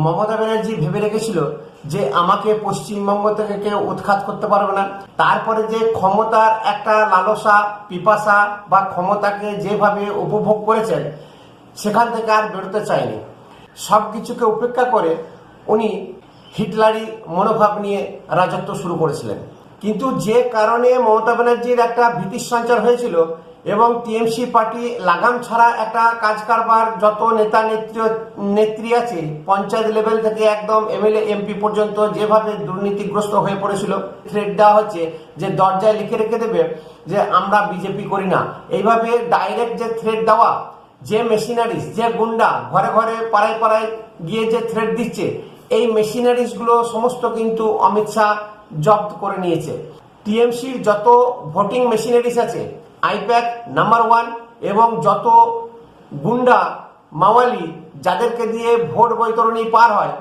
মমতা ব্যানার্জি ভেবে রেখেছিল যে আমাকে পশ্চিমবঙ্গ থেকে কেউ উৎখাত করতে পারবে না। তারপরে যে ক্ষমতার একটা লালসা পিপাসা বা ক্ষমতাকে যেভাবে উপভোগ করেছেন, সেখান থেকে আর বেরোতে চায়নি। সব কিছুকে উপেক্ষা করে উনি হিটলারি মনোভাব নিয়ে রাজত্ব শুরু করেছিলেন। কিন্তু যে কারণে মমতা ব্যানার্জির একটা ভীতির সঞ্চার হয়েছিল এবং টিএমসি পার্টি লাগাম ছাড়া একটা কাজ কারবার, যত নেতা নেত্রী আছে পঞ্চায়েত লেভেল থেকে একদম এমএলএ এমপি পর্যন্ত যেভাবে দুর্নীতিগ্রস্ত হয়ে পড়েছিল, থ্রেট দেওয়া হচ্ছে যে দরজায় লিখে রেখে দেবে যে আমরা বিজেপি করি না। এইভাবে ডাইরেক্ট যে থ্রেট দেওয়া, যে মেশিনারিজ, যে গুন্ডা ঘরে ঘরে পাড়ায় পাড়ায় গিয়ে যে থ্রেট দিচ্ছে, এই মেশিনারিজ গুলো সমস্ত কিন্তু অমিত শাহ জব্দ করে নিয়েছে। টিএমসির যত ভোটিং মেশিনারিজ আছে, আইপ্যাক নাম্বার 1 এবং যত গুন্ডা মাওয়ালি যাদেরকে দিয়ে ভোট বৈতরণী পার হয়,